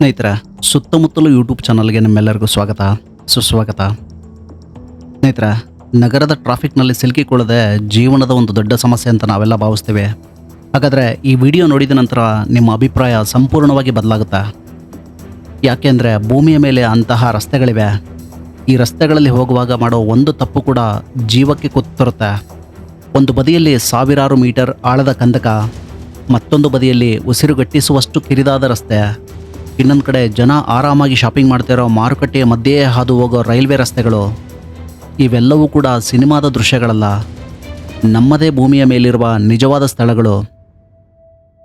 ಸ್ನೇಹಿತರೆ, ಸುತ್ತಮುತ್ತಲು ಯೂಟ್ಯೂಬ್ ಚಾನಲ್ಗೆ ನಿಮ್ಮೆಲ್ಲರಿಗೂ ಸ್ವಾಗತ ಸುಸ್ವಾಗತ. ಸ್ನೇಹಿತರೆ, ನಗರದ ಟ್ರಾಫಿಕ್ನಲ್ಲಿ ಸಿಲುಕಿಕೊಳ್ಳದೆ ಜೀವನದ ಒಂದು ದೊಡ್ಡ ಸಮಸ್ಯೆ ಅಂತ ನಾವೆಲ್ಲ ಭಾವಿಸ್ತೇವೆ. ಹಾಗಾದರೆ ಈ ವಿಡಿಯೋ ನೋಡಿದ ನಂತರ ನಿಮ್ಮ ಅಭಿಪ್ರಾಯ ಸಂಪೂರ್ಣವಾಗಿ ಬದಲಾಗುತ್ತೆ. ಯಾಕೆಂದರೆ ಭೂಮಿಯ ಮೇಲೆ ಅಂತಹ ರಸ್ತೆಗಳಿವೆ. ಈ ರಸ್ತೆಗಳಲ್ಲಿ ಹೋಗುವಾಗ ಮಾಡೋ ಒಂದು ತಪ್ಪು ಕೂಡ ಜೀವಕ್ಕೆ ಕುತ್ತರುತ್ತೆ. ಒಂದು ಬದಿಯಲ್ಲಿ ಸಾವಿರಾರು ಮೀಟರ್ ಆಳದ ಕಂದಕ, ಮತ್ತೊಂದು ಬದಿಯಲ್ಲಿ ಉಸಿರುಗಟ್ಟಿಸುವಷ್ಟು ಕಿರಿದಾದ ರಸ್ತೆ, ಇನ್ನೊಂದು ಕಡೆ ಜನ ಆರಾಮಾಗಿ ಶಾಪಿಂಗ್ ಮಾಡ್ತಿರೋ ಮಾರುಕಟ್ಟೆಯ ಮಧ್ಯೆಯೇ ಹಾದು ಹೋಗೋ ರೈಲ್ವೆ ರಸ್ತೆಗಳು. ಇವೆಲ್ಲವೂ ಕೂಡ ಸಿನಿಮಾದ ದೃಶ್ಯಗಳಲ್ಲ, ನಮ್ಮದೇ ಭೂಮಿಯ ಮೇಲಿರುವ ನಿಜವಾದ ಸ್ಥಳಗಳು.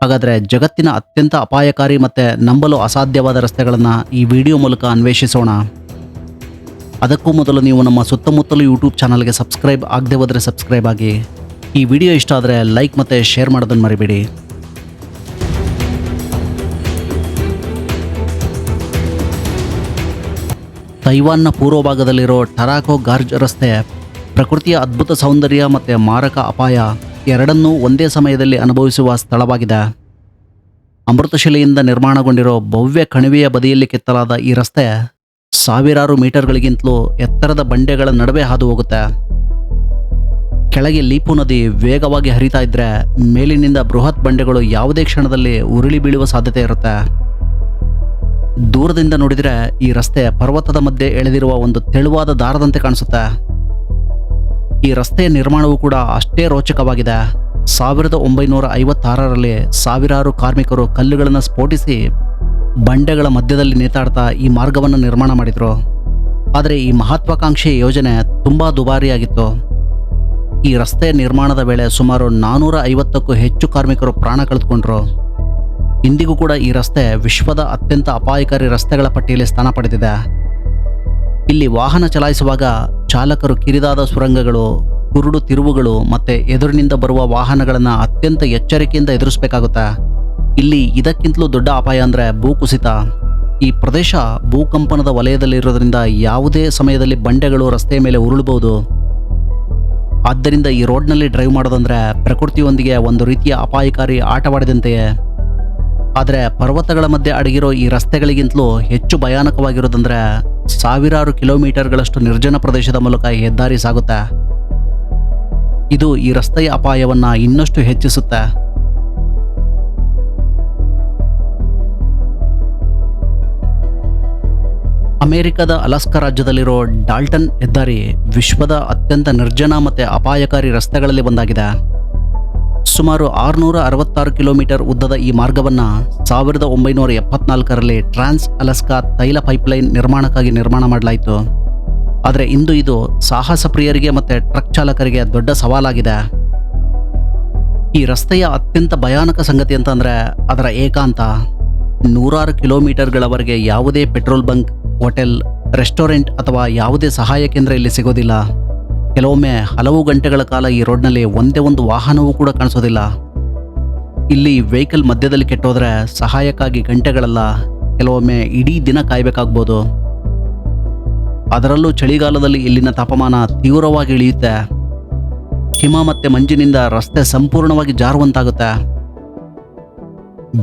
ಹಾಗಾದರೆ ಜಗತ್ತಿನ ಅತ್ಯಂತ ಅಪಾಯಕಾರಿ ಮತ್ತು ನಂಬಲು ಅಸಾಧ್ಯವಾದ ರಸ್ತೆಗಳನ್ನು ಈ ವಿಡಿಯೋ ಮೂಲಕ ಅನ್ವೇಷಿಸೋಣ. ಅದಕ್ಕೂ ಮೊದಲು ನೀವು ನಮ್ಮ ಸುತ್ತಮುತ್ತಲು ಯೂಟ್ಯೂಬ್ ಚಾನಲ್ಗೆ ಸಬ್ಸ್ಕ್ರೈಬ್ ಆಗದೆ ಹೋದರೆ ಸಬ್ಸ್ಕ್ರೈಬ್ ಆಗಿ. ಈ ವಿಡಿಯೋ ಇಷ್ಟ ಆದರೆ ಲೈಕ್ ಮತ್ತು ಶೇರ್ ಮಾಡೋದನ್ನು ಮರಿಬೇಡಿ. ತೈವಾನ್ನ ಪೂರ್ವ ಭಾಗದಲ್ಲಿರೋ ಟರಾಕೋ ಗಾರ್ಜ್ ರಸ್ತೆ ಪ್ರಕೃತಿಯ ಅದ್ಭುತ ಸೌಂದರ್ಯ ಮತ್ತು ಮಾರಕ ಅಪಾಯ ಎರಡನ್ನೂ ಒಂದೇ ಸಮಯದಲ್ಲಿ ಅನುಭವಿಸುವ ಸ್ಥಳವಾಗಿದೆ. ಅಮೃತಶಿಲೆಯಿಂದ ನಿರ್ಮಾಣಗೊಂಡಿರೋ ಭವ್ಯ ಕಣಿವೆಯ ಬದಿಯಲ್ಲಿ ಕೆತ್ತಲಾದ ಈ ರಸ್ತೆ ಸಾವಿರಾರು ಮೀಟರ್ಗಳಿಗಿಂತಲೂ ಎತ್ತರದ ಬಂಡೆಗಳ ನಡುವೆ ಹಾದು ಹೋಗುತ್ತೆ. ಕೆಳಗೆ ಲೀಪು ನದಿ ವೇಗವಾಗಿ ಹರಿತಾ ಇದ್ರೆ ಮೇಲಿನಿಂದ ಬೃಹತ್ ಬಂಡೆಗಳು ಯಾವುದೇ ಕ್ಷಣದಲ್ಲಿ ಉರುಳಿ ಬೀಳುವ ಸಾಧ್ಯತೆ ಇರುತ್ತೆ. ದೂರದಿಂದ ನೋಡಿದರೆ ಈ ರಸ್ತೆ ಪರ್ವತದ ಮಧ್ಯೆ ಎಳೆದಿರುವ ಒಂದು ತೆಳುವಾದ ದಾರದಂತೆ ಕಾಣಿಸುತ್ತೆ. ಈ ರಸ್ತೆಯ ನಿರ್ಮಾಣವೂ ಕೂಡ ಅಷ್ಟೇ ರೋಚಕವಾಗಿದೆ. 1956ರಲ್ಲಿ ಸಾವಿರಾರು ಕಾರ್ಮಿಕರು ಕಲ್ಲುಗಳನ್ನು ಸ್ಫೋಟಿಸಿ ಬಂಡೆಗಳ ಮಧ್ಯದಲ್ಲಿ ನೇತಾಡ್ತಾ ಈ ಮಾರ್ಗವನ್ನು ನಿರ್ಮಾಣ ಮಾಡಿದರು. ಆದರೆ ಈ ಮಹತ್ವಾಕಾಂಕ್ಷೆಯ ಯೋಜನೆ ತುಂಬ ದುಬಾರಿಯಾಗಿತ್ತು. ಈ ರಸ್ತೆಯ ನಿರ್ಮಾಣದ ವೇಳೆ ಸುಮಾರು 450ಕ್ಕೂ ಹೆಚ್ಚು ಕಾರ್ಮಿಕರು ಪ್ರಾಣ ಕಳೆದುಕೊಂಡ್ರು. ಇಂದಿಗೂ ಕೂಡ ಈ ರಸ್ತೆ ವಿಶ್ವದ ಅತ್ಯಂತ ಅಪಾಯಕಾರಿ ರಸ್ತೆಗಳ ಪಟ್ಟಿಯಲ್ಲಿ ಸ್ಥಾನ ಪಡೆದಿದೆ. ಇಲ್ಲಿ ವಾಹನ ಚಲಾಯಿಸುವಾಗ ಚಾಲಕರು ಕಿರಿದಾದ ಸುರಂಗಗಳು, ಕುರುಡು ತಿರುವುಗಳು ಮತ್ತು ಎದುರಿನಿಂದ ಬರುವ ವಾಹನಗಳನ್ನು ಅತ್ಯಂತ ಎಚ್ಚರಿಕೆಯಿಂದ ಎದುರಿಸಬೇಕಾಗುತ್ತೆ. ಇಲ್ಲಿ ಇದಕ್ಕಿಂತಲೂ ದೊಡ್ಡ ಅಪಾಯ ಅಂದರೆ ಭೂಕುಸಿತ. ಈ ಪ್ರದೇಶ ಭೂಕಂಪನದ ವಲಯದಲ್ಲಿರೋದ್ರಿಂದ ಯಾವುದೇ ಸಮಯದಲ್ಲಿ ಬಂಡೆಗಳು ರಸ್ತೆಯ ಮೇಲೆ ಉರುಳಬಹುದು. ಆದ್ದರಿಂದ ಈ ರೋಡ್ನಲ್ಲಿ ಡ್ರೈವ್ ಮಾಡೋದಂದರೆ ಪ್ರಕೃತಿಯೊಂದಿಗೆ ಒಂದು ರೀತಿಯ ಅಪಾಯಕಾರಿ ಆಟವಾಡಿದಂತೆಯೇ. ಆದರೆ ಪರ್ವತಗಳ ಮಧ್ಯೆ ಅಡಗಿರೋ ಈ ರಸ್ತೆಗಳಿಗಿಂತಲೂ ಹೆಚ್ಚು ಭಯಾನಕವಾಗಿರೋದಂದರೆ ಸಾವಿರಾರು ಕಿಲೋಮೀಟರ್ಗಳಷ್ಟು ನಿರ್ಜನ ಪ್ರದೇಶದ ಮೂಲಕ ಹೆದ್ದಾರಿ ಸಾಗುತ್ತೆ. ಇದು ಈ ರಸ್ತೆಯ ಅಪಾಯವನ್ನು ಇನ್ನಷ್ಟು ಹೆಚ್ಚಿಸುತ್ತೆ. ಅಮೆರಿಕದ ಅಲಾಸ್ಕಾ ರಾಜ್ಯದಲ್ಲಿರೋ ಡಾಲ್ಟನ್ ಹೆದ್ದಾರಿ ವಿಶ್ವದ ಅತ್ಯಂತ ನಿರ್ಜನ ಮತ್ತು ಅಪಾಯಕಾರಿ ರಸ್ತೆಗಳಲ್ಲಿ ಒಂದಾಗಿದೆ. ಸುಮಾರು 666 ಕಿಲೋಮೀಟರ್ ಉದ್ದದ ಈ ಮಾರ್ಗವನ್ನು 1974ರಲ್ಲಿ ಟ್ರಾನ್ಸ್ ಅಲಾಸ್ಕಾ ತೈಲ ಪೈಪ್ಲೈನ್ ನಿರ್ಮಾಣಕ್ಕಾಗಿ ನಿರ್ಮಾಣ ಮಾಡಲಾಯಿತು. ಆದರೆ ಇಂದು ಇದು ಸಾಹಸ ಪ್ರಿಯರಿಗೆ ಮತ್ತು ಟ್ರಕ್ ಚಾಲಕರಿಗೆ ದೊಡ್ಡ ಸವಾಲಾಗಿದೆ. ಈ ರಸ್ತೆಯ ಅತ್ಯಂತ ಭಯಾನಕ ಸಂಗತಿ ಅಂತಂದರೆ ಅದರ ಏಕಾಂತ. 100 ಕಿಲೋಮೀಟರ್ಗಳವರೆಗೆ ಯಾವುದೇ ಪೆಟ್ರೋಲ್ ಬಂಕ್, ಹೋಟೆಲ್, ರೆಸ್ಟೋರೆಂಟ್ ಅಥವಾ ಯಾವುದೇ ಸಹಾಯ ಕೇಂದ್ರ ಇಲ್ಲಿ ಸಿಗೋದಿಲ್ಲ. ಕೆಲವೊಮ್ಮೆ ಹಲವು ಗಂಟೆಗಳ ಕಾಲ ಈ ರೋಡ್ನಲ್ಲಿ ಒಂದೇ ಒಂದು ವಾಹನವೂ ಕೂಡ ಕಾಣಿಸೋದಿಲ್ಲ. ಇಲ್ಲಿ ವೆಹಿಕಲ್ ಮಧ್ಯದಲ್ಲಿ ಕೆಟ್ಟೋದ್ರೆ ಸಹಾಯಕ್ಕಾಗಿ ಗಂಟೆಗಳಲ್ಲ, ಕೆಲವೊಮ್ಮೆ ಇಡೀ ದಿನ ಕಾಯಬೇಕಾಗ್ಬೋದು. ಅದರಲ್ಲೂ ಚಳಿಗಾಲದಲ್ಲಿ ಇಲ್ಲಿನ ತಾಪಮಾನ ತೀವ್ರವಾಗಿ ಇಳಿಯುತ್ತೆ. ಹಿಮ ಮತ್ತು ಮಂಜಿನಿಂದ ರಸ್ತೆ ಸಂಪೂರ್ಣವಾಗಿ ಜಾರುವಂತಾಗುತ್ತೆ.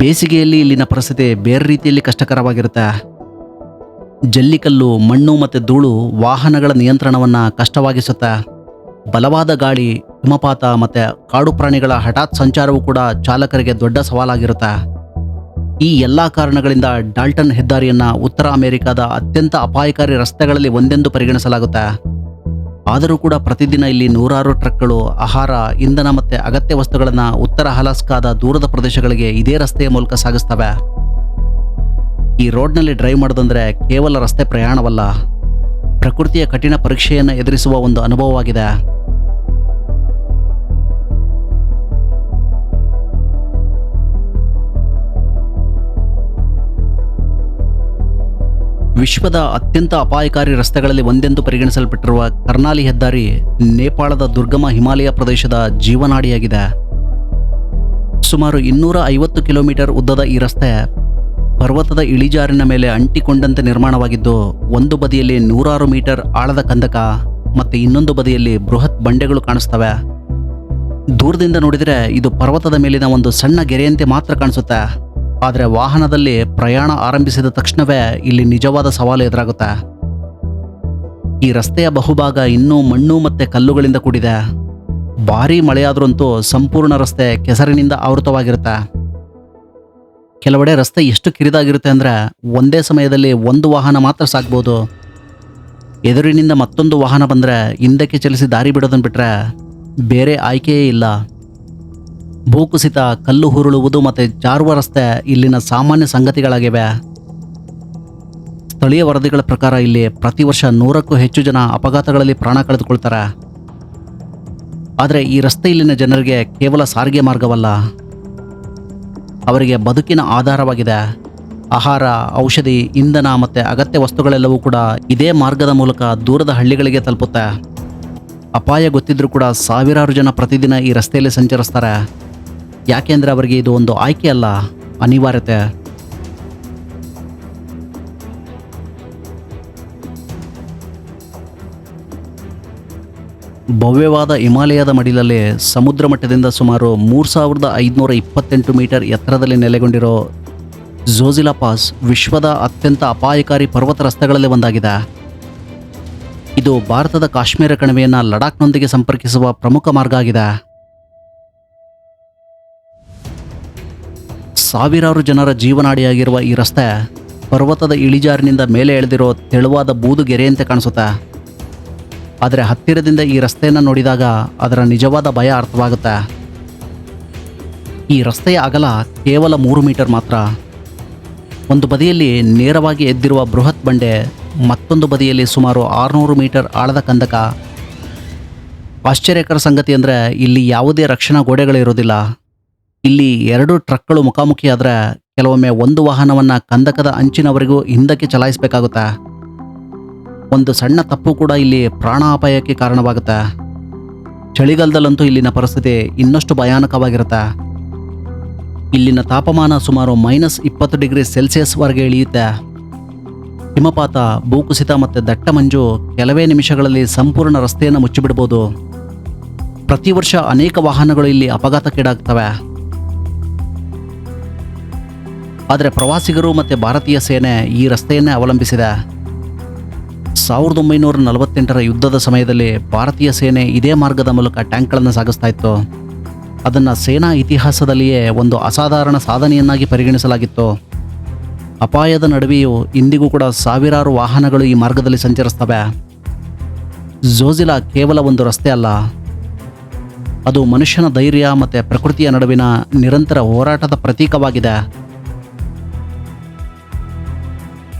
ಬೇಸಿಗೆಯಲ್ಲಿ ಇಲ್ಲಿನ ಪರಿಸ್ಥಿತಿ ಬೇರೆ ರೀತಿಯಲ್ಲಿ ಕಷ್ಟಕರವಾಗಿರುತ್ತೆ. ಜಲ್ಲಿಕಲ್ಲು, ಮಣ್ಣು ಮತ್ತು ಧೂಳು ವಾಹನಗಳ ನಿಯಂತ್ರಣವನ್ನು ಕಷ್ಟವಾಗಿಸುತ್ತೆ. ಬಲವಾದ ಗಾಳಿ, ಹಿಮಪಾತ ಮತ್ತು ಕಾಡು ಪ್ರಾಣಿಗಳ ಹಠಾತ್ ಸಂಚಾರವೂ ಕೂಡ ಚಾಲಕರಿಗೆ ದೊಡ್ಡ ಸವಾಲಾಗಿರುತ್ತೆ. ಈ ಎಲ್ಲ ಕಾರಣಗಳಿಂದ ಡಾಲ್ಟನ್ ಹೆದ್ದಾರಿಯನ್ನು ಉತ್ತರ ಅಮೆರಿಕದ ಅತ್ಯಂತ ಅಪಾಯಕಾರಿ ರಸ್ತೆಗಳಲ್ಲಿ ಒಂದೆಂದು ಪರಿಗಣಿಸಲಾಗುತ್ತೆ. ಆದರೂ ಕೂಡ ಪ್ರತಿದಿನ ಇಲ್ಲಿ ನೂರಾರು ಟ್ರಕ್ಗಳು ಆಹಾರ, ಇಂಧನ ಮತ್ತು ಅಗತ್ಯ ವಸ್ತುಗಳನ್ನು ಉತ್ತರ ಅಲಾಸ್ಕಾದ ದೂರದ ಪ್ರದೇಶಗಳಿಗೆ ಇದೇ ರಸ್ತೆಯ ಮೂಲಕ ಸಾಗಿಸ್ತವೆ. ಈ ರೋಡ್ನಲ್ಲಿ ಡ್ರೈವ್ ಮಾಡೋದಂದರೆ ಕೇವಲ ರಸ್ತೆ ಪ್ರಯಾಣವಲ್ಲ, ಪ್ರಕೃತಿಯ ಕಠಿಣ ಪರೀಕ್ಷೆಯನ್ನು ಎದುರಿಸುವ ಒಂದು ಅನುಭವವಾಗಿದೆ. ವಿಶ್ವದ ಅತ್ಯಂತ ಅಪಾಯಕಾರಿ ರಸ್ತೆಗಳಲ್ಲಿ ಒಂದೆಂದು ಪರಿಗಣಿಸಲ್ಪಟ್ಟಿರುವ ಕರ್ನಾಲಿ ಹೆದ್ದಾರಿ ನೇಪಾಳದ ದುರ್ಗಮ ಹಿಮಾಲಯ ಪ್ರದೇಶದ ಜೀವನಾಡಿಯಾಗಿದೆ. ಸುಮಾರು 250 ಕಿಲೋಮೀಟರ್ ಉದ್ದದ ಈ ರಸ್ತೆ ಪರ್ವತದ ಇಳಿಜಾರಿನ ಮೇಲೆ ಅಂಟಿಕೊಂಡಂತೆ ನಿರ್ಮಾಣವಾಗಿದ್ದು, ಒಂದು ಬದಿಯಲ್ಲಿ 100 ಮೀಟರ್ ಆಳದ ಕಂದಕ ಮತ್ತು ಇನ್ನೊಂದು ಬದಿಯಲ್ಲಿ ಬೃಹತ್ ಬಂಡೆಗಳು ಕಾಣಿಸ್ತವೆ. ದೂರದಿಂದ ನೋಡಿದರೆ ಇದು ಪರ್ವತದ ಮೇಲಿನ ಒಂದು ಸಣ್ಣ ಗೆರೆಯಂತೆ ಮಾತ್ರ ಕಾಣಿಸುತ್ತೆ. ಆದರೆ ವಾಹನದಲ್ಲಿ ಪ್ರಯಾಣ ಆರಂಭಿಸಿದ ತಕ್ಷಣವೇ ಇಲ್ಲಿ ನಿಜವಾದ ಸವಾಲು ಎದುರಾಗುತ್ತೆ. ಈ ರಸ್ತೆಯ ಬಹುಭಾಗ ಇನ್ನೂ ಮಣ್ಣು ಮತ್ತು ಕಲ್ಲುಗಳಿಂದ ಕೂಡಿದೆ. ಭಾರೀ ಮಳೆಯಾದ್ರಂತೂ ಸಂಪೂರ್ಣ ರಸ್ತೆ ಕೆಸರಿನಿಂದ ಆವೃತವಾಗಿರುತ್ತೆ. ಕೆಲವೆಡೆ ರಸ್ತೆ ಎಷ್ಟು ಕಿರಿದಾಗಿರುತ್ತೆ ಅಂದರೆ ಒಂದೇ ಸಮಯದಲ್ಲಿ ಒಂದು ವಾಹನ ಮಾತ್ರ ಸಾಗ್ಬೋದು. ಎದುರಿನಿಂದ ಮತ್ತೊಂದು ವಾಹನ ಬಂದರೆ ಹಿಂದಕ್ಕೆ ಚಲಿಸಿ ದಾರಿ ಬಿಡೋದನ್ನು ಬಿಟ್ಟರೆ ಬೇರೆ ಆಯ್ಕೆಯೇ ಇಲ್ಲ. ಭೂಕುಸಿತ, ಕಲ್ಲು ಹುರುಳುವುದು ಮತ್ತು ಜಾರುವ ರಸ್ತೆ ಇಲ್ಲಿನ ಸಾಮಾನ್ಯ ಸಂಗತಿಗಳಾಗಿವೆ. ಸ್ಥಳೀಯ ವರದಿಗಳ ಪ್ರಕಾರ ಇಲ್ಲಿ ಪ್ರತಿ ವರ್ಷ 100ಕ್ಕೂ ಹೆಚ್ಚು ಜನ ಅಪಘಾತಗಳಲ್ಲಿ ಪ್ರಾಣ ಕಳೆದುಕೊಳ್ತಾರೆ. ಆದರೆ ಈ ರಸ್ತೆ ಇಲ್ಲಿನ ಜನರಿಗೆ ಕೇವಲ ಸಾರಿಗೆ ಮಾರ್ಗವಲ್ಲ, ಅವರಿಗೆ ಬದುಕಿನ ಆಧಾರವಾಗಿದೆ. ಆಹಾರ, ಔಷಧಿ, ಇಂಧನ ಮತ್ತು ಅಗತ್ಯ ವಸ್ತುಗಳೆಲ್ಲವೂ ಕೂಡ ಇದೇ ಮಾರ್ಗದ ಮೂಲಕ ದೂರದ ಹಳ್ಳಿಗಳಿಗೆ ತಲುಪುತ್ತೆ. ಅಪಾಯ ಗೊತ್ತಿದ್ರೂ ಕೂಡ ಸಾವಿರಾರು ಜನ ಪ್ರತಿದಿನ ಈ ರಸ್ತೆಯಲ್ಲಿ ಸಂಚರಿಸ್ತಾರೆ. ಯಾಕೆಂದರೆ ಅವರಿಗೆ ಇದು ಒಂದು ಆಯ್ಕೆ ಅಲ್ಲ, ಅನಿವಾರ್ಯತೆ. ಭವ್ಯವಾದ ಹಿಮಾಲಯದ ಮಡಿಲಲ್ಲಿ ಸಮುದ್ರ ಮಟ್ಟದಿಂದ ಸುಮಾರು 3528 ಮೀಟರ್ ಎತ್ತರದಲ್ಲಿ ನೆಲೆಗೊಂಡಿರೋ ಝೋಜಿಲಾ ಪಾಸ್ ವಿಶ್ವದ ಅತ್ಯಂತ ಅಪಾಯಕಾರಿ ಪರ್ವತ ರಸ್ತೆಗಳಲ್ಲಿ ಒಂದಾಗಿದೆ. ಇದು ಭಾರತದ ಕಾಶ್ಮೀರ ಕಣಿವೆಯನ್ನು ಲಡಾಖ್ನೊಂದಿಗೆ ಸಂಪರ್ಕಿಸುವ ಪ್ರಮುಖ ಮಾರ್ಗ ಆಗಿದೆ. ಸಾವಿರಾರು ಜನರ ಜೀವನಾಡಿಯಾಗಿರುವ ಈ ರಸ್ತೆ ಪರ್ವತದ ಇಳಿಜಾರಿನಿಂದ ಮೇಲೆ ಎಳೆದಿರೋ ತೆಳುವಾದ ಬೂದು ಗೆರೆಯಂತೆ ಕಾಣಿಸುತ್ತೆ. ಆದರೆ ಹತ್ತಿರದಿಂದ ಈ ರಸ್ತೆಯನ್ನು ನೋಡಿದಾಗ ಅದರ ನಿಜವಾದ ಭಯ ಅರ್ಥವಾಗುತ್ತೆ. ಈ ರಸ್ತೆಯ ಅಗಲ ಕೇವಲ 3 ಮೀಟರ್ ಮಾತ್ರ. ಒಂದು ಬದಿಯಲ್ಲಿ ನೇರವಾಗಿ ಎದ್ದಿರುವ ಬೃಹತ್ ಬಂಡೆ, ಮತ್ತೊಂದು ಬದಿಯಲ್ಲಿ ಸುಮಾರು 600 ಮೀಟರ್ ಆಳದ ಕಂದಕ. ಆಶ್ಚರ್ಯಕರ ಸಂಗತಿ ಅಂದರೆ ಇಲ್ಲಿ ಯಾವುದೇ ರಕ್ಷಣಾ ಗೋಡೆಗಳಿರೋದಿಲ್ಲ. ಇಲ್ಲಿ 2 ಟ್ರಕ್ಗಳು ಮುಖಾಮುಖಿಯಾದರೆ ಕೆಲವೊಮ್ಮೆ ಒಂದು ವಾಹನವನ್ನು ಕಂದಕದ ಅಂಚಿನವರೆಗೂ ಹಿಂದಕ್ಕೆ ಚಲಾಯಿಸಬೇಕಾಗುತ್ತೆ. ಒಂದು ಸಣ್ಣ ತಪ್ಪು ಕೂಡ ಇಲ್ಲಿ ಪ್ರಾಣಾಪಾಯಕ್ಕೆ ಕಾರಣವಾಗುತ್ತೆ. ಚಳಿಗಾಲದಲ್ಲಂತೂ ಇಲ್ಲಿನ ಪರಿಸ್ಥಿತಿ ಇನ್ನಷ್ಟು ಭಯಾನಕವಾಗಿರುತ್ತೆ. ಇಲ್ಲಿನ ತಾಪಮಾನ ಸುಮಾರು -20 ಡಿಗ್ರಿ ಸೆಲ್ಸಿಯಸ್ವರೆಗೆ ಇಳಿಯುತ್ತೆ. ಹಿಮಪಾತ, ಭೂಕುಸಿತ ಮತ್ತು ದಟ್ಟ ಮಂಜು ಕೆಲವೇ ನಿಮಿಷಗಳಲ್ಲಿ ಸಂಪೂರ್ಣ ರಸ್ತೆಯನ್ನು ಮುಚ್ಚಿಬಿಡ್ಬೋದು. ಪ್ರತಿ ವರ್ಷ ಅನೇಕ ವಾಹನಗಳು ಇಲ್ಲಿ ಅಪಘಾತಕ್ಕೀಡಾಗ್ತವೆ. ಆದರೆ ಪ್ರವಾಸಿಗರು ಮತ್ತು ಭಾರತೀಯ ಸೇನೆ ಈ ರಸ್ತೆಯನ್ನೇ ಅವಲಂಬಿಸಿದೆ. 1948ರ ಯುದ್ಧದ ಸಮಯದಲ್ಲಿ ಭಾರತೀಯ ಸೇನೆ ಇದೇ ಮಾರ್ಗದ ಮೂಲಕ ಟ್ಯಾಂಕ್ಗಳನ್ನು ಸಾಗಿಸ್ತಾ ಇತ್ತು. ಅದನ್ನು ಸೇನಾ ಇತಿಹಾಸದಲ್ಲಿಯೇ ಒಂದು ಅಸಾಧಾರಣ ಸಾಧನೆಯನ್ನಾಗಿ ಪರಿಗಣಿಸಲಾಗಿತ್ತು. ಅಪಾಯದ ನಡುವೆಯೂ ಇಂದಿಗೂ ಕೂಡ ಸಾವಿರಾರು ವಾಹನಗಳು ಈ ಮಾರ್ಗದಲ್ಲಿ ಸಂಚರಿಸ್ತವೆ. ಝೋಜಿಲಾ ಕೇವಲ ಒಂದು ರಸ್ತೆ ಅಲ್ಲ, ಅದು ಮನುಷ್ಯನ ಧೈರ್ಯ ಮತ್ತು ಪ್ರಕೃತಿಯ ನಡುವಿನ ನಿರಂತರ ಹೋರಾಟದ ಪ್ರತೀಕವಾಗಿದೆ.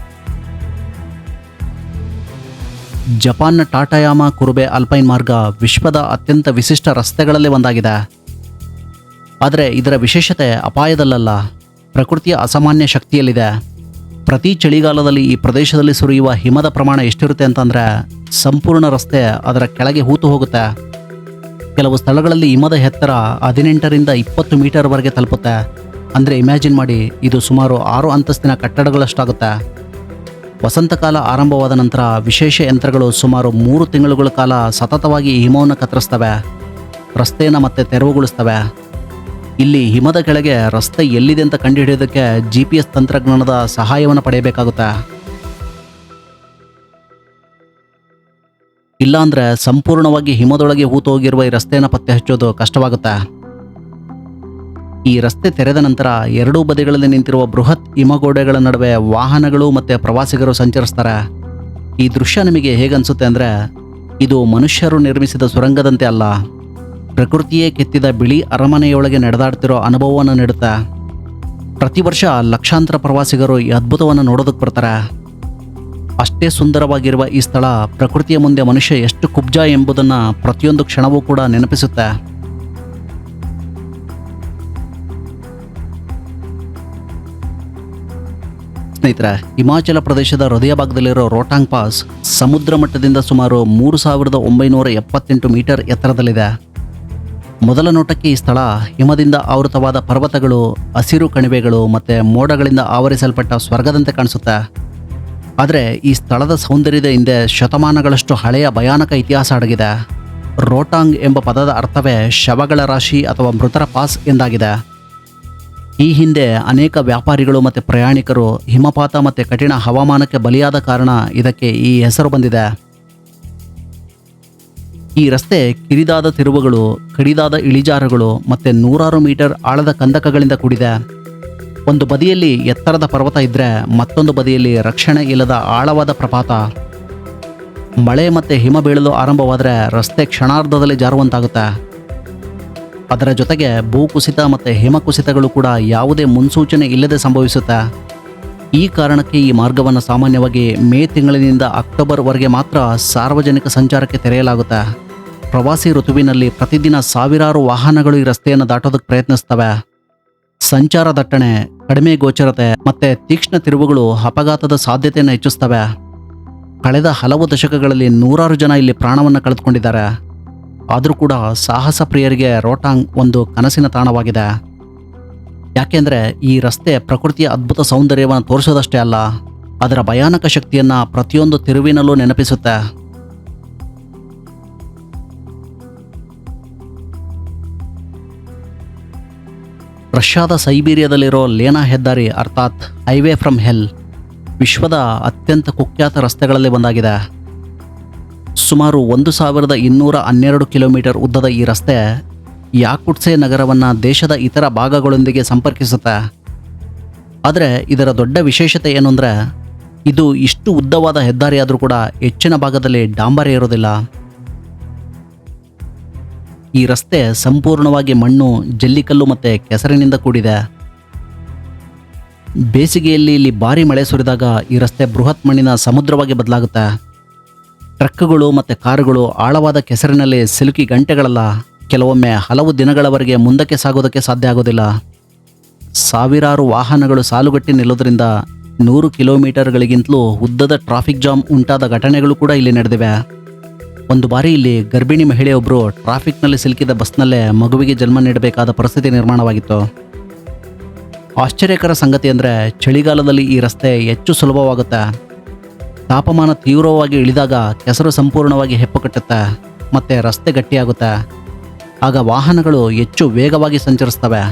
ಜಪಾನ್ನ ಟಾಟಾಯಾಮ ಕುರುಬೆ ಅಲ್ಪೈನ್ ಮಾರ್ಗ ವಿಶ್ವದ ಅತ್ಯಂತ ವಿಶಿಷ್ಟ ರಸ್ತೆಗಳಲ್ಲಿ ಒಂದಾಗಿದೆ. ಆದರೆ ಇದರ ವಿಶೇಷತೆ ಅಪಾಯದಲ್ಲಲ್ಲ, ಪ್ರಕೃತಿಯ ಅಸಾಮಾನ್ಯ ಶಕ್ತಿಯಲ್ಲಿದೆ. ಪ್ರತಿ ಚಳಿಗಾಲದಲ್ಲಿ ಈ ಪ್ರದೇಶದಲ್ಲಿ ಸುರಿಯುವ ಹಿಮದ ಪ್ರಮಾಣ ಎಷ್ಟಿರುತ್ತೆ ಅಂತಂದರೆ ಸಂಪೂರ್ಣ ರಸ್ತೆ ಅದರ ಕೆಳಗೆ ಹೂತು ಹೋಗುತ್ತೆ. ಕೆಲವು ಸ್ಥಳಗಳಲ್ಲಿ ಹಿಮದ ಎತ್ತರ 18ರಿಂದ 20 ಮೀಟರ್ವರೆಗೆ ತಲುಪುತ್ತೆ. ಅಂದರೆ ಇಮ್ಯಾಜಿನ್ ಮಾಡಿ, ಇದು ಸುಮಾರು 6 ಅಂತಸ್ತಿನ ಕಟ್ಟಡಗಳಷ್ಟಾಗುತ್ತೆ. ವಸಂತಕಾಲ ಆರಂಭವಾದ ನಂತರ ವಿಶೇಷ ಯಂತ್ರಗಳು ಸುಮಾರು 3 ತಿಂಗಳುಗಳ ಕಾಲ ಸತತವಾಗಿ ಈ ಹಿಮವನ್ನು ಕತ್ತರಿಸ್ತವೆ, ರಸ್ತೆಯನ್ನು ಮತ್ತೆ ತೆರವುಗೊಳಿಸ್ತವೆ. ಇಲ್ಲಿ ಹಿಮದ ಕೆಳಗೆ ರಸ್ತೆ ಎಲ್ಲಿದೆ ಅಂತ ಕಂಡುಹಿಡಿಯೋದಕ್ಕೆ GPS ತಂತ್ರಜ್ಞಾನದ ಸಹಾಯವನ್ನು ಪಡೆಯಬೇಕಾಗುತ್ತೆ. ಇಲ್ಲಾಂದರೆ ಸಂಪೂರ್ಣವಾಗಿ ಹಿಮದೊಳಗೆ ಹೂತು ಹೋಗಿರುವ ಈ ರಸ್ತೆಯನ್ನು ಪತ್ತೆ ಹಚ್ಚೋದು ಕಷ್ಟವಾಗುತ್ತೆ. ಈ ರಸ್ತೆ ತೆರೆದ ನಂತರ ಎರಡೂ ಬದಿಗಳಲ್ಲಿ ನಿಂತಿರುವ ಬೃಹತ್ ಹಿಮಗೋಡೆಗಳ ನಡುವೆ ವಾಹನಗಳು ಮತ್ತು ಪ್ರವಾಸಿಗರು ಸಂಚರಿಸ್ತಾರೆ. ಈ ದೃಶ್ಯ ನಿಮಗೆ ಹೇಗನ್ಸುತ್ತೆ ಅಂದರೆ ಇದು ಮನುಷ್ಯರು ನಿರ್ಮಿಸಿದ ಸುರಂಗದಂತೆ ಅಲ್ಲ, ಪ್ರಕೃತಿಯೇ ಕೆತ್ತಿದ ಬಿಳಿ ಅರಮನೆಯೊಳಗೆ ನಡೆದಾಡ್ತಿರೋ ಅನುಭವವನ್ನು ನೀಡುತ್ತೆ. ಪ್ರತಿ ವರ್ಷ ಲಕ್ಷಾಂತರ ಪ್ರವಾಸಿಗರು ಈ ಅದ್ಭುತವನ್ನು ನೋಡೋದಕ್ಕೆ ಬರ್ತಾರೆ. ಅಷ್ಟೇ ಸುಂದರವಾಗಿರುವ ಈ ಸ್ಥಳ ಪ್ರಕೃತಿಯ ಮುಂದೆ ಮನುಷ್ಯ ಎಷ್ಟು ಕುಬ್ಜ ಎಂಬುದನ್ನು ಪ್ರತಿಯೊಂದು ಕ್ಷಣವೂ ಕೂಡ ನೆನಪಿಸುತ್ತೆ. ಸ್ನೇಹಿತರೆ, ಹಿಮಾಚಲ ಪ್ರದೇಶದ ಹೃದಯ ಭಾಗದಲ್ಲಿರೋ ರೋಹ್ತಾಂಗ್ ಪಾಸ್ ಸಮುದ್ರ ಮಟ್ಟದಿಂದ ಸುಮಾರು 3978 ಮೀಟರ್ ಎತ್ತರದಲ್ಲಿದೆ. ಮೊದಲ ನೋಟಕ್ಕೆ ಈ ಸ್ಥಳ ಹಿಮದಿಂದ ಆವೃತವಾದ ಪರ್ವತಗಳು, ಹಸಿರು ಕಣಿವೆಗಳು ಮತ್ತು ಮೋಡಗಳಿಂದ ಆವರಿಸಲ್ಪಟ್ಟ ಸ್ವರ್ಗದಂತೆ ಕಾಣಿಸುತ್ತೆ. ಆದರೆ ಈ ಸ್ಥಳದ ಸೌಂದರ್ಯದ ಹಿಂದೆ ಶತಮಾನಗಳಷ್ಟು ಹಳೆಯ ಭಯಾನಕ ಇತಿಹಾಸ ಅಡಗಿದೆ. ರೋಹ್ತಾಂಗ್ ಎಂಬ ಪದದ ಅರ್ಥವೇ ಶವಗಳ ರಾಶಿ ಅಥವಾ ಮೃತರ ಪಾಸ್ ಎಂದಾಗಿದೆ. ಈ ಹಿಂದೆ ಅನೇಕ ವ್ಯಾಪಾರಿಗಳು ಮತ್ತು ಪ್ರಯಾಣಿಕರು ಹಿಮಪಾತ ಮತ್ತು ಕಠಿಣ ಹವಾಮಾನಕ್ಕೆ ಬಲಿಯಾದ ಕಾರಣ ಇದಕ್ಕೆ ಈ ಹೆಸರು ಬಂದಿದೆ. ಈ ರಸ್ತೆ ಕಿರಿದಾದ ತಿರುವುಗಳು, ಕಡಿದಾದ ಇಳಿಜಾರುಗಳು ಮತ್ತು ನೂರಾರು ಮೀಟರ್ ಆಳದ ಕಂದಕಗಳಿಂದ ಕೂಡಿದೆ. ಒಂದು ಬದಿಯಲ್ಲಿ ಎತ್ತರದ ಪರ್ವತ ಇದ್ದರೆ ಮತ್ತೊಂದು ಬದಿಯಲ್ಲಿ ರಕ್ಷಣೆ ಇಲ್ಲದ ಆಳವಾದ ಪ್ರಪಾತ. ಮಳೆ ಮತ್ತು ಹಿಮ ಬೀಳಲು ಆರಂಭವಾದರೆ ರಸ್ತೆ ಕ್ಷಣಾರ್ಧದಲ್ಲಿ ಜಾರುವಂತಾಗುತ್ತೆ. ಅದರ ಜೊತೆಗೆ ಭೂಕುಸಿತ ಮತ್ತು ಹಿಮಕುಸಿತಗಳು ಕೂಡ ಯಾವುದೇ ಮುನ್ಸೂಚನೆ ಇಲ್ಲದೆ ಸಂಭವಿಸುತ್ತೆ. ಈ ಕಾರಣಕ್ಕೆ ಈ ಮಾರ್ಗವನ್ನು ಸಾಮಾನ್ಯವಾಗಿ ಮೇ ತಿಂಗಳಿನಿಂದ ಅಕ್ಟೋಬರ್ವರೆಗೆ ಮಾತ್ರ ಸಾರ್ವಜನಿಕ ಸಂಚಾರಕ್ಕೆ ತೆರೆಯಲಾಗುತ್ತೆ. ಪ್ರವಾಸಿ ಋತುವಿನಲ್ಲಿ ಪ್ರತಿದಿನ ಸಾವಿರಾರು ವಾಹನಗಳು ಈ ರಸ್ತೆಯನ್ನು ದಾಟೋದಕ್ಕೆ ಪ್ರಯತ್ನಿಸ್ತವೆ. ಸಂಚಾರ ದಟ್ಟಣೆ, ಕಡಿಮೆ ಗೋಚರತೆ ಮತ್ತು ತೀಕ್ಷ್ಣ ತಿರುವುಗಳು ಅಪಘಾತದ ಸಾಧ್ಯತೆಯನ್ನು ಹೆಚ್ಚಿಸ್ತವೆ. ಕಳೆದ ಹಲವು ದಶಕಗಳಲ್ಲಿ ನೂರಾರು ಜನ ಇಲ್ಲಿ ಪ್ರಾಣವನ್ನು ಕಳೆದುಕೊಂಡಿದ್ದಾರೆ. ಆದರೂ ಕೂಡ ಸಾಹಸ ಪ್ರಿಯರಿಗೆ ರೋಟಾಂಗ್ ಒಂದು ಕನಸಿನ ತಾಣವಾಗಿದೆ. ಯಾಕೆಂದರೆ ಈ ರಸ್ತೆ ಪ್ರಕೃತಿಯ ಅದ್ಭುತ ಸೌಂದರ್ಯವನ್ನು ತೋರಿಸೋದಷ್ಟೇ ಅಲ್ಲ, ಅದರ ಭಯಾನಕ ಶಕ್ತಿಯನ್ನು ಪ್ರತಿಯೊಂದು ತಿರುವಿನಲ್ಲೂ ನೆನಪಿಸುತ್ತೆ. ರಷ್ಯಾದ ಸೈಬೀರಿಯಾದಲ್ಲಿರೋ ಲೇನಾ ಹೆದ್ದಾರಿ ಅರ್ಥಾತ್ ಹೈವೇ ಫ್ರಮ್ ಹೆಲ್ ವಿಶ್ವದ ಅತ್ಯಂತ ಕುಖ್ಯಾತ ರಸ್ತೆಗಳಲ್ಲಿ ಒಂದಾಗಿದೆ. ಸುಮಾರು 1212 ಕಿಲೋಮೀಟರ್ ಉದ್ದದ ಈ ರಸ್ತೆ ಯಾಕುಟ್ಸೆ ನಗರವನ್ನು ದೇಶದ ಇತರ ಭಾಗಗಳೊಂದಿಗೆ ಸಂಪರ್ಕಿಸುತ್ತೆ. ಆದರೆ ಇದರ ದೊಡ್ಡ ವಿಶೇಷತೆ ಏನು ಅಂದರೆ, ಇದು ಇಷ್ಟು ಉದ್ದವಾದ ಹೆದ್ದಾರಿಯಾದರೂ ಕೂಡ ಹೆಚ್ಚಿನ ಭಾಗದಲ್ಲಿ ಡಾಂಬರ ಇರೋದಿಲ್ಲ. ಈ ರಸ್ತೆ ಸಂಪೂರ್ಣವಾಗಿ ಮಣ್ಣು, ಜಲ್ಲಿಕಲ್ಲು ಮತ್ತು ಕೆಸರಿನಿಂದ ಕೂಡಿದೆ. ಬೇಸಿಗೆಯಲ್ಲಿ ಇಲ್ಲಿ ಭಾರಿ ಮಳೆ ಸುರಿದಾಗ ಈ ರಸ್ತೆ ಬೃಹತ್ ಮಣ್ಣಿನ ಸಮುದ್ರವಾಗಿ ಬದಲಾಗುತ್ತೆ. ಟ್ರಕ್ಗಳು ಮತ್ತು ಕಾರುಗಳು ಆಳವಾದ ಕೆಸರಿನಲ್ಲಿ ಸಿಲುಕಿ ಗಂಟೆಗಳಲ್ಲ, ಕೆಲವೊಮ್ಮೆ ಹಲವು ದಿನಗಳವರೆಗೆ ಮುಂದಕ್ಕೆ ಸಾಗೋದಕ್ಕೆ ಸಾಧ್ಯ ಆಗೋದಿಲ್ಲ. ಸಾವಿರಾರು ವಾಹನಗಳು ಸಾಲುಗಟ್ಟಿ ನಿಲ್ಲೋದ್ರಿಂದ 100 ಕಿಲೋಮೀಟರ್ಗಳಿಗಿಂತಲೂ ಉದ್ದದ ಟ್ರಾಫಿಕ್ ಜಾಮ್ ಉಂಟಾದ ಘಟನೆಗಳು ಕೂಡ ಇಲ್ಲಿ ನಡೆದಿವೆ. ಒಂದು ಬಾರಿ ಇಲ್ಲಿ ಗರ್ಭಿಣಿ ಮಹಿಳೆಯೊಬ್ಬರು ಟ್ರಾಫಿಕ್ನಲ್ಲಿ ಸಿಲುಕಿದ ಬಸ್ನಲ್ಲೇ ಮಗುವಿಗೆ ಜನ್ಮ ನೀಡಬೇಕಾದ ಪರಿಸ್ಥಿತಿ ನಿರ್ಮಾಣವಾಗಿತ್ತು. ಆಶ್ಚರ್ಯಕರ ಸಂಗತಿ ಅಂದರೆ ಚಳಿಗಾಲದಲ್ಲಿ ಈ ರಸ್ತೆ ಹೆಚ್ಚು ಸುಲಭವಾಗುತ್ತೆ. ತಾಪಮಾನ ತೀವ್ರವಾಗಿ ಇಳಿದಾಗ ಕೆಸರು ಸಂಪೂರ್ಣವಾಗಿ ಹೆಪ್ಪುಕಟ್ಟುತ್ತೆ ಮತ್ತು ರಸ್ತೆ ಗಟ್ಟಿಯಾಗುತ್ತೆ. ಆಗ ವಾಹನಗಳು ಹೆಚ್ಚು ವೇಗವಾಗಿ ಸಂಚರಿಸ್ತವೆ.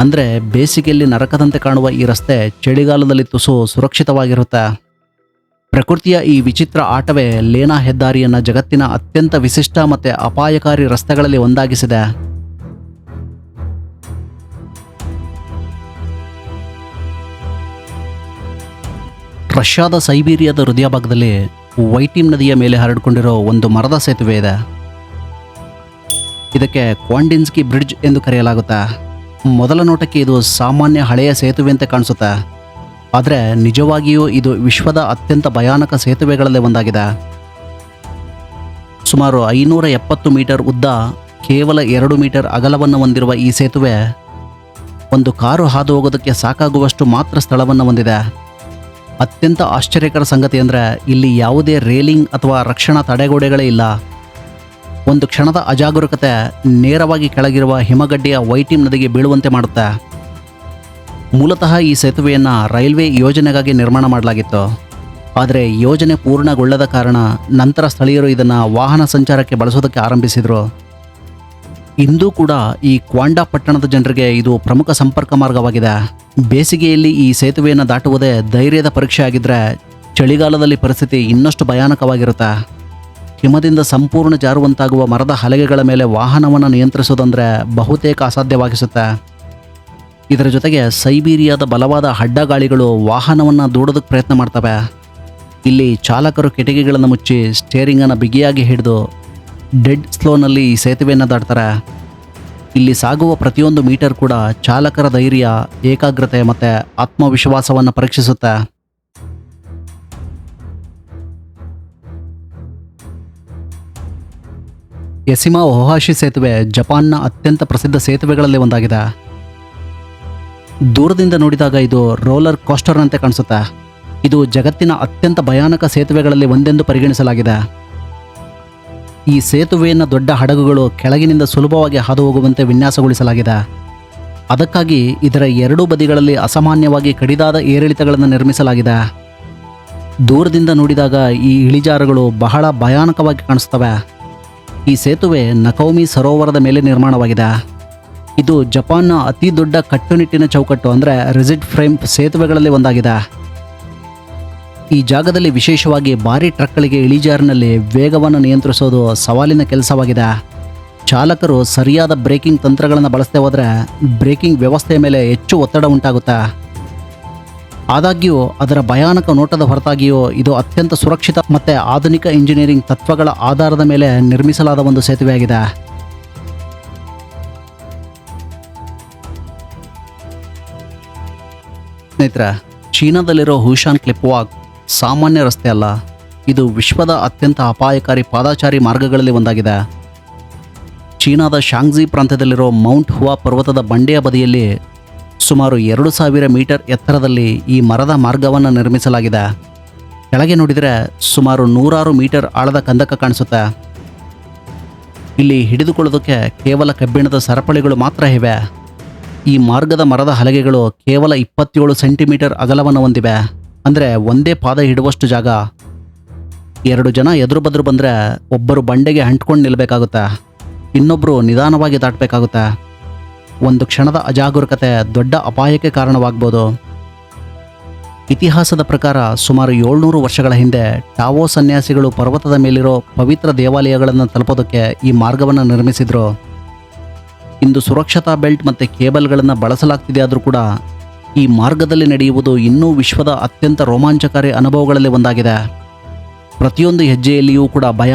ಅಂದರೆ ಬೇಸಿಗೆಯಲ್ಲಿ ನರಕದಂತೆ ಕಾಣುವ ಈ ರಸ್ತೆ ಚಳಿಗಾಲದಲ್ಲಿ ತುಸು ಸುರಕ್ಷಿತವಾಗಿರುತ್ತೆ. ಪ್ರಕೃತಿಯ ಈ ವಿಚಿತ್ರ ಆಟವೇ ಲೇನಾ ಹೆದ್ದಾರಿಯನ್ನು ಜಗತ್ತಿನ ಅತ್ಯಂತ ವಿಶಿಷ್ಟ ಮತ್ತು ಅಪಾಯಕಾರಿ ರಸ್ತೆಗಳಲ್ಲಿ ಒಂದಾಗಿಸಿದೆ. ರಷ್ಯಾದ ಸೈಬೀರಿಯಾದ ಹೃದಯ ಭಾಗದಲ್ಲಿ ವೈಟಿಮ್ ನದಿಯ ಮೇಲೆ ಹರಡಿಕೊಂಡಿರೋ ಒಂದು ಮರದ ಸೇತುವೆ ಇದೆ. ಇದಕ್ಕೆ ಕ್ವಾಂಡಿನ್ಸ್ಕಿ ಬ್ರಿಡ್ಜ್ ಎಂದು ಕರೆಯಲಾಗುತ್ತೆ. ಮೊದಲ ನೋಟಕ್ಕೆ ಇದು ಸಾಮಾನ್ಯ ಹಳೆಯ ಸೇತುವೆಯಂತೆ ಕಾಣಿಸುತ್ತೆ, ಆದರೆ ನಿಜವಾಗಿಯೂ ಇದು ವಿಶ್ವದ ಅತ್ಯಂತ ಭಯಾನಕ ಸೇತುವೆಗಳಲ್ಲಿ ಒಂದಾಗಿದೆ. ಸುಮಾರು 570 ಮೀಟರ್ ಉದ್ದ, ಕೇವಲ 2 ಮೀಟರ್ ಅಗಲವನ್ನು ಹೊಂದಿರುವ ಈ ಸೇತುವೆ ಒಂದು ಕಾರು ಹಾದು ಹೋಗೋದಕ್ಕೆ ಸಾಕಾಗುವಷ್ಟು ಮಾತ್ರ ಸ್ಥಳವನ್ನು ಹೊಂದಿದೆ. ಅತ್ಯಂತ ಆಶ್ಚರ್ಯಕರ ಸಂಗತಿ ಅಂದರೆ ಇಲ್ಲಿ ಯಾವುದೇ ರೇಲಿಂಗ್ ಅಥವಾ ರಕ್ಷಣಾ ತಡೆಗೋಡೆಗಳೇ ಇಲ್ಲ. ಒಂದು ಕ್ಷಣದ ಅಜಾಗರೂಕತೆ ನೇರವಾಗಿ ಕೆಳಗಿರುವ ಹಿಮಗಡ್ಡೆಯ ವೈಟಿಮ್ ನದಿಗೆ ಬೀಳುವಂತೆ ಮಾಡುತ್ತೆ. ಮೂಲತಃ ಈ ಸೇತುವೆಯನ್ನು ರೈಲ್ವೆ ಯೋಜನೆಗಾಗಿ ನಿರ್ಮಾಣ ಮಾಡಲಾಗಿತ್ತು. ಆದರೆ ಯೋಜನೆ ಪೂರ್ಣಗೊಳ್ಳದ ಕಾರಣ ನಂತರ ಸ್ಥಳೀಯರು ಇದನ್ನು ವಾಹನ ಸಂಚಾರಕ್ಕೆ ಬಳಸೋದಕ್ಕೆ ಆರಂಭಿಸಿದರು. ಇಂದೂ ಕೂಡ ಈ ಕ್ವಾಂಡಾ ಪಟ್ಟಣದ ಜನರಿಗೆ ಇದು ಪ್ರಮುಖ ಸಂಪರ್ಕ ಮಾರ್ಗವಾಗಿದೆ. ಬೇಸಿಗೆಯಲ್ಲಿ ಈ ಸೇತುವೆಯನ್ನು ದಾಟುವುದೇ ಧೈರ್ಯದ ಪರೀಕ್ಷೆ ಆಗಿದ್ದರೆ, ಚಳಿಗಾಲದಲ್ಲಿ ಪರಿಸ್ಥಿತಿ ಇನ್ನಷ್ಟು ಭಯಾನಕವಾಗಿರುತ್ತೆ. ಹಿಮದಿಂದ ಸಂಪೂರ್ಣ ಜಾರುವಂತಾಗುವ ಮರದ ಹಲಗೆಗಳ ಮೇಲೆ ವಾಹನವನ್ನು ನಿಯಂತ್ರಿಸೋದಂದರೆ ಬಹುತೇಕ ಅಸಾಧ್ಯವಾಗಿಸುತ್ತೆ. ಇದರ ಜೊತೆಗೆ ಸೈಬೀರಿಯಾದ ಬಲವಾದ ಅಡ್ಡಗಾಳಿಗಳು ವಾಹನವನ್ನು ದೂಡೋದಕ್ಕೆ ಪ್ರಯತ್ನ ಮಾಡ್ತವೆ. ಇಲ್ಲಿ ಚಾಲಕರು ಕಿಟಕಿಗಳನ್ನು ಮುಚ್ಚಿ ಸ್ಟೇರಿಂಗನ್ನು ಬಿಗಿಯಾಗಿ ಹಿಡಿದು ಡೆಡ್ ಸ್ಲೋನಲ್ಲಿ ಈ ಸೇತುವೆಯನ್ನು ದಾಟ್ತಾರೆ. ಇಲ್ಲಿ ಸಾಗುವ ಪ್ರತಿಯೊಂದು ಮೀಟರ್ ಕೂಡ ಚಾಲಕರ ಧೈರ್ಯ, ಏಕಾಗ್ರತೆ ಮತ್ತು ಆತ್ಮವಿಶ್ವಾಸವನ್ನು ಪರೀಕ್ಷಿಸುತ್ತೆ. ಯಸಿಮಾ ಒಹಾಶಿ ಸೇತುವೆ ಜಪಾನ್ನ ಅತ್ಯಂತ ಪ್ರಸಿದ್ಧ ಸೇತುವೆಗಳಲ್ಲಿ ಒಂದಾಗಿದೆ. ದೂರದಿಂದ ನೋಡಿದಾಗ ಇದು ರೋಲರ್ ಕೋಸ್ಟರ್ನಂತೆ ಕಾಣಿಸುತ್ತೆ. ಇದು ಜಗತ್ತಿನ ಅತ್ಯಂತ ಭಯಾನಕ ಸೇತುವೆಗಳಲ್ಲಿ ಒಂದೆಂದು ಪರಿಗಣಿಸಲಾಗಿದೆ. ಈ ಸೇತುವೆಯನ್ನು ದೊಡ್ಡ ಹಡಗುಗಳು ಕೆಳಗಿನಿಂದ ಸುಲಭವಾಗಿ ಹಾದು ಹೋಗುವಂತೆ ವಿನ್ಯಾಸಗೊಳಿಸಲಾಗಿದೆ. ಅದಕ್ಕಾಗಿ ಇದರ ಎರಡೂ ಬದಿಗಳಲ್ಲಿ ಅಸಾಮಾನ್ಯವಾಗಿ ಕಡಿದಾದ ಏರಿಳಿತಗಳನ್ನು ನಿರ್ಮಿಸಲಾಗಿದೆ. ದೂರದಿಂದ ನೋಡಿದಾಗ ಈ ಇಳಿಜಾರುಗಳು ಬಹಳ ಭಯಾನಕವಾಗಿ ಕಾಣಿಸ್ತವೆ. ಈ ಸೇತುವೆ ನಕೌಮಿ ಸರೋವರದ ಮೇಲೆ ನಿರ್ಮಾಣವಾಗಿದೆ. ಇದು ಜಪಾನ್ನ ಅತಿ ದೊಡ್ಡ ಕಟ್ಟುನಿಟ್ಟಿನ ಚೌಕಟ್ಟು ಅಂದರೆ ರಿಜಿಡ್ ಫ್ರೇಮ್ ಸೇತುವೆಗಳಲ್ಲಿ ಒಂದಾಗಿದೆ. ಈ ಜಾಗದಲ್ಲಿ ವಿಶೇಷವಾಗಿ ಭಾರಿ ಟ್ರಕ್ಗಳಿಗೆ ಇಳಿಜಾರಿನಲ್ಲಿ ವೇಗವನ್ನು ನಿಯಂತ್ರಿಸೋದು ಸವಾಲಿನ ಕೆಲಸವಾಗಿದೆ. ಚಾಲಕರು ಸರಿಯಾದ ಬ್ರೇಕಿಂಗ್ ತಂತ್ರಗಳನ್ನು ಬಳಸದೆ ಹೋದರೆ ಬ್ರೇಕಿಂಗ್ ವ್ಯವಸ್ಥೆಯ ಮೇಲೆ ಹೆಚ್ಚು ಒತ್ತಡ ಉಂಟಾಗುತ್ತೆ. ಆದಾಗ್ಯೂ ಅದರ ಭಯಾನಕ ನೋಟದ ಹೊರತಾಗಿಯೂ ಇದು ಅತ್ಯಂತ ಸುರಕ್ಷಿತ ಮತ್ತು ಆಧುನಿಕ ಇಂಜಿನಿಯರಿಂಗ್ ತತ್ವಗಳ ಆಧಾರದ ಮೇಲೆ ನಿರ್ಮಿಸಲಾದ ಒಂದು ಸೇತುವೆಯಾಗಿದೆ. ಸ್ನೇಹಿತರೆ, ಚೀನಾದಲ್ಲಿರೋ ಹೂಶಾನ್ ಕ್ಲಿಪ್ ವಾಕ್ ಸಾಮಾನ್ಯ ರಸ್ತೆ ಅಲ್ಲ. ಇದು ವಿಶ್ವದ ಅತ್ಯಂತ ಅಪಾಯಕಾರಿ ಪಾದಾಚಾರಿ ಮಾರ್ಗಗಳಲ್ಲಿ ಒಂದಾಗಿದೆ. ಚೀನಾದ ಶಾಂಗ್ಜಿ ಪ್ರಾಂತ್ಯದಲ್ಲಿರೋ ಮೌಂಟ್ ಹುವಾ ಪರ್ವತದ ಬಂಡೆಯ ಬದಿಯಲ್ಲಿ ಸುಮಾರು 2000 ಮೀಟರ್ ಎತ್ತರದಲ್ಲಿ ಈ ಮರದ ಮಾರ್ಗವನ್ನು ನಿರ್ಮಿಸಲಾಗಿದೆ. ಕೆಳಗೆ ನೋಡಿದರೆ ಸುಮಾರು 100 ಮೀಟರ್ ಆಳದ ಕಂದಕ ಕಾಣಿಸುತ್ತೆ. ಇಲ್ಲಿ ಹಿಡಿದುಕೊಳ್ಳೋದಕ್ಕೆ ಕೇವಲ ಕಬ್ಬಿಣದ ಸರಪಳಿಗಳು ಮಾತ್ರ ಇವೆ. ಈ ಮಾರ್ಗದ ಮರದ ಹಲಗೆಗಳು ಕೇವಲ 27 ಸೆಂಟಿಮೀಟರ್ ಅಗಲವನ್ನು ಹೊಂದಿವೆ. ಅಂದರೆ ಒಂದೇ ಪಾದ ಇಡುವಷ್ಟು ಜಾಗ. 2 ಜನ ಎದುರು ಬದ್ರು ಬಂದರೆ ಒಬ್ಬರು ಬಂಡೆಗೆ ಅಂಟ್ಕೊಂಡು ನಿಲ್ಲಬೇಕಾಗುತ್ತೆ, ಇನ್ನೊಬ್ಬರು ನಿಧಾನವಾಗಿ ದಾಟಬೇಕಾಗುತ್ತೆ. ಒಂದು ಕ್ಷಣದ ಅಜಾಗರೂಕತೆ ದೊಡ್ಡ ಅಪಾಯಕ್ಕೆ ಕಾರಣವಾಗ್ಬೋದು. ಇತಿಹಾಸದ ಪ್ರಕಾರ ಸುಮಾರು 700 ವರ್ಷಗಳ ಹಿಂದೆ ಟಾವೋ ಸನ್ಯಾಸಿಗಳು ಪರ್ವತದ ಮೇಲಿರೋ ಪವಿತ್ರ ದೇವಾಲಯಗಳನ್ನು ತಲುಪೋದಕ್ಕೆ ಈ ಮಾರ್ಗವನ್ನು ನಿರ್ಮಿಸಿದರು. ಇಂದು ಸುರಕ್ಷತಾ ಬೆಲ್ಟ್ ಮತ್ತು ಕೇಬಲ್ಗಳನ್ನು ಬಳಸಲಾಗ್ತಿದೆ ಆದರೂ ಕೂಡ ಈ ಮಾರ್ಗದಲ್ಲಿ ನಡೆಯುವುದು ಇನ್ನೂ ವಿಶ್ವದ ಅತ್ಯಂತ ರೋಮಾಂಚಕಾರಿ ಅನುಭವಗಳಲ್ಲಿ ಒಂದಾಗಿದೆ. ಪ್ರತಿಯೊಂದು ಹೆಜ್ಜೆಯಲ್ಲಿಯೂ ಕೂಡ ಭಯ,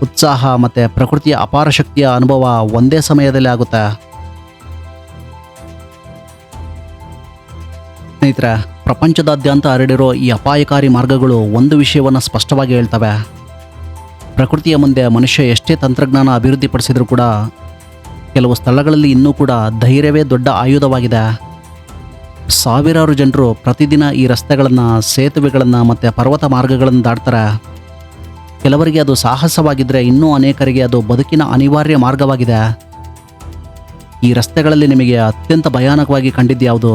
ಉತ್ಸಾಹ ಮತ್ತು ಪ್ರಕೃತಿಯ ಅಪಾರ ಶಕ್ತಿಯ ಅನುಭವ ಒಂದೇ ಸಮಯದಲ್ಲಿ ಆಗುತ್ತೆ. ಸ್ನೇಹಿತರೆ, ಪ್ರಪಂಚದಾದ್ಯಂತ ಹರಡಿರೋ ಈ ಅಪಾಯಕಾರಿ ಮಾರ್ಗಗಳು ಒಂದು ವಿಷಯವನ್ನು ಸ್ಪಷ್ಟವಾಗಿ ಹೇಳ್ತವೆ. ಪ್ರಕೃತಿಯ ಮುಂದೆ ಮನುಷ್ಯ ಎಷ್ಟೇ ತಂತ್ರಜ್ಞಾನ ಅಭಿವೃದ್ಧಿಪಡಿಸಿದರೂ ಕೂಡ ಕೆಲವು ಸ್ಥಳಗಳಲ್ಲಿ ಇನ್ನೂ ಕೂಡ ಧೈರ್ಯವೇ ದೊಡ್ಡ ಆಯುಧವಾಗಿದೆ. ಸಾವಿರಾರು ಜನರು ಪ್ರತಿದಿನ ಈ ರಸ್ತೆಗಳನ್ನು, ಸೇತುವೆಗಳನ್ನು ಮತ್ತು ಪರ್ವತ ಮಾರ್ಗಗಳನ್ನು ದಾಟ್ತಾರೆ. ಕೆಲವರಿಗೆ ಅದು ಸಾಹಸವಾಗಿದ್ದರೆ ಇನ್ನೂ ಅನೇಕರಿಗೆ ಅದು ಬದುಕಿನ ಅನಿವಾರ್ಯ ಮಾರ್ಗವಾಗಿದೆ. ಈ ರಸ್ತೆಗಳಲ್ಲಿ ನಿಮಗೆ ಅತ್ಯಂತ ಭಯಾನಕವಾಗಿ ಕಂಡಿದ್ಯಾವುದು?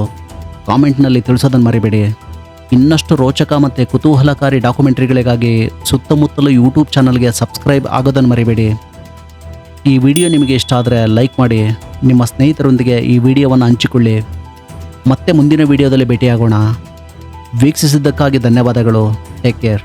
ಕಾಮೆಂಟ್ನಲ್ಲಿ ತಿಳಿಸೋದನ್ನು ಮರಿಬೇಡಿ. ಇನ್ನಷ್ಟು ರೋಚಕ ಮತ್ತು ಕುತೂಹಲಕಾರಿ ಡಾಕ್ಯುಮೆಂಟ್ರಿಗಳಿಗಾಗಿ ಸುತ್ತಮುತ್ತಲು ಯೂಟ್ಯೂಬ್ ಚಾನಲ್ಗೆ ಸಬ್ಸ್ಕ್ರೈಬ್ ಆಗೋದನ್ನು ಮರಿಬೇಡಿ. ಈ ವಿಡಿಯೋ ನಿಮಗೆ ಇಷ್ಟ ಆದರೆ ಲೈಕ್ ಮಾಡಿ, ನಿಮ್ಮ ಸ್ನೇಹಿತರೊಂದಿಗೆ ಈ ವಿಡಿಯೋವನ್ನು ಹಂಚಿಕೊಳ್ಳಿ. ಮತ್ತೆ ಮುಂದಿನ ವಿಡಿಯೋದಲ್ಲಿ ಭೇಟಿಯಾಗೋಣ. ವೀಕ್ಷಿಸಿದ್ದಕ್ಕಾಗಿ ಧನ್ಯವಾದಗಳು. Take care.